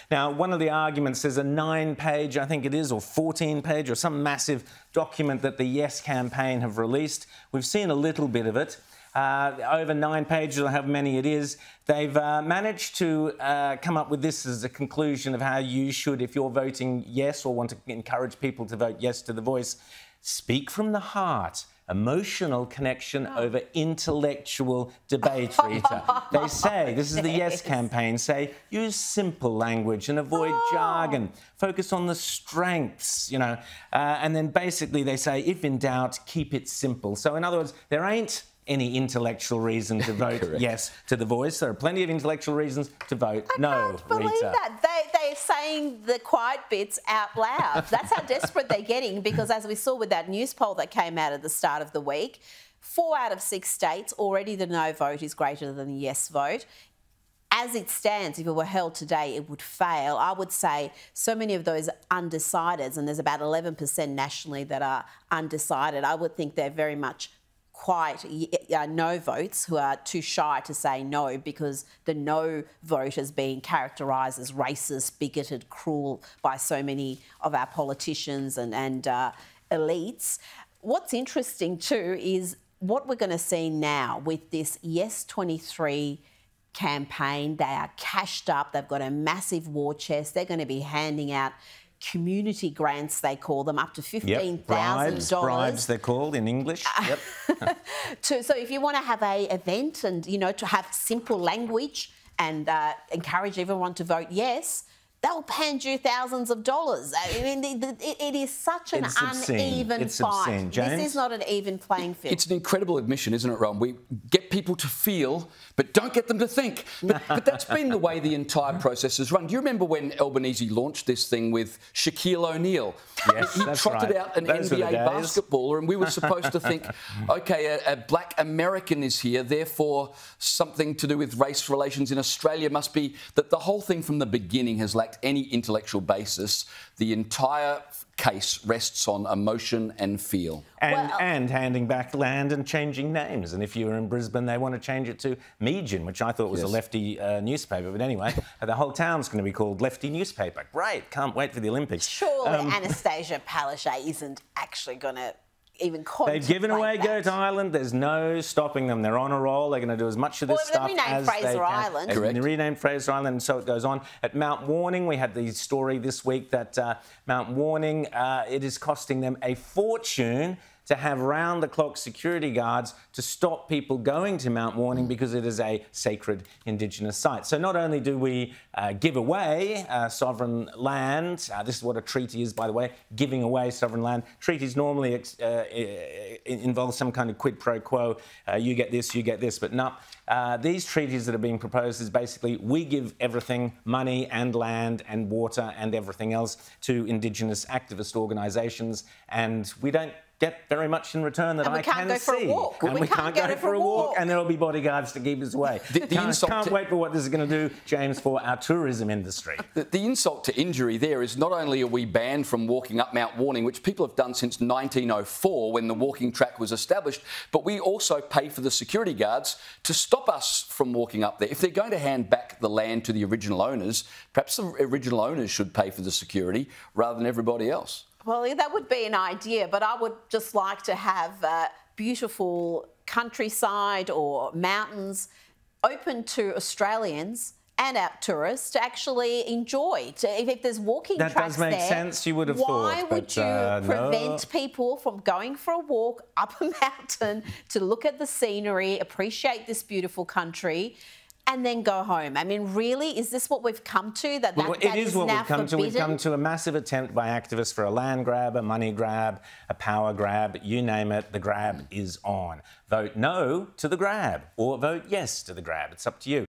Now, one of the arguments is a 9-page, I think it is, or 14-page, or some massive document that the Yes campaign have released. We've seen a little bit of it. Over 9 pages, or however many it is, they've managed to come up with this as a conclusion of how you should, if you're voting yes or want to encourage people to vote yes to The Voice, speak from the heart. Emotional connection over intellectual debate, Rita. They say, this is the Yes campaign, say, use simple language and avoid jargon. Focus on the strengths, you know. And then basically they say, if in doubt, keep it simple. So in other words, there ain't any intellectual reason to vote yes to The Voice. There are plenty of intellectual reasons to vote no, I can't believe that. They're saying the quiet bits out loud. That's how desperate they're getting, because as we saw with that news poll that came out at the start of the week, 4 out of 6 states, already the no vote is greater than the yes vote. As it stands, if it were held today, it would fail. I would say so many of those undecideds, and there's about 11% nationally that are undecided, I would think they're very much quite no votes who are too shy to say no, because the no vote is being characterised as racist, bigoted, cruel by so many of our politicians and elites. What's interesting too is what we're going to see now with this Yes 23 campaign. They are cashed up. They've got a massive war chest. They're going to be handing out community grants, they call them, up to $15,000. Bribes, they're called in English. Yep. So if you want to have an event and, you know, to have simple language and encourage everyone to vote yes, they'll hand you thousands of dollars. I mean, it is such an uneven fight. This is not an even playing field. It's an incredible admission, isn't it, Rowan? We get people to feel, but don't get them to think. But that's been the way the entire process has run. Do you remember when Albanese launched this thing with Shaquille O'Neal? Yes, he trotted out an NBA basketballer, and we were supposed to think, OK, a black American is here, therefore something to do with race relations in Australia must be... That the whole thing from the beginning has lacked any intellectual basis. The entire case rests on emotion and feel. And handing back land and changing names. And if you were in Brisbane, they want to change it to Meejin, which I thought was a lefty newspaper. But anyway, the whole town's going to be called Lefty Newspaper. Great, can't wait for the Olympics. Surely Anastasia Palaszczuk isn't actually going to even contemplate. They've given away Goat Island. There's no stopping them. They're on a roll. They're going to do as much of this stuff as they Fraser can. Island. Correct. They renamed Fraser Island, and so it goes on. At Mount Warning, we had the story this week that Mount Warning, it is costing them a fortune to have round-the-clock security guards to stop people going to Mount Warning because it is a sacred Indigenous site. So not only do we give away sovereign land, this is what a treaty is, by the way, giving away sovereign land. Treaties normally involve some kind of quid pro quo, you get this, but no. These treaties that are being proposed is basically we give everything, money and land and water and everything else, to Indigenous activist organisations, and we don't get very much in return that I can see. And we can't go for a walk, and there'll be bodyguards to keep us away. Can't wait for what this is going to do, James, for our tourism industry. The insult to injury there is not only are we banned from walking up Mount Warning, which people have done since 1904 when the walking track was established, but we also pay for the security guards to stop us from walking up there. If they're going to hand back the land to the original owners, perhaps the original owners should pay for the security rather than everybody else. Well, that would be an idea, but I would just like to have beautiful countryside or mountains open to Australians and our tourists to actually enjoy. If there's walking tracks there... That does make sense, you would have thought. Why would you prevent people from going for a walk up a mountain to look at the scenery, appreciate this beautiful country, and then go home? I mean, really, is this what we've come to? That is what we've come to. We've come to a massive attempt by activists for a land grab, a money grab, a power grab, you name it, the grab is on. Vote no to the grab or vote yes to the grab. It's up to you.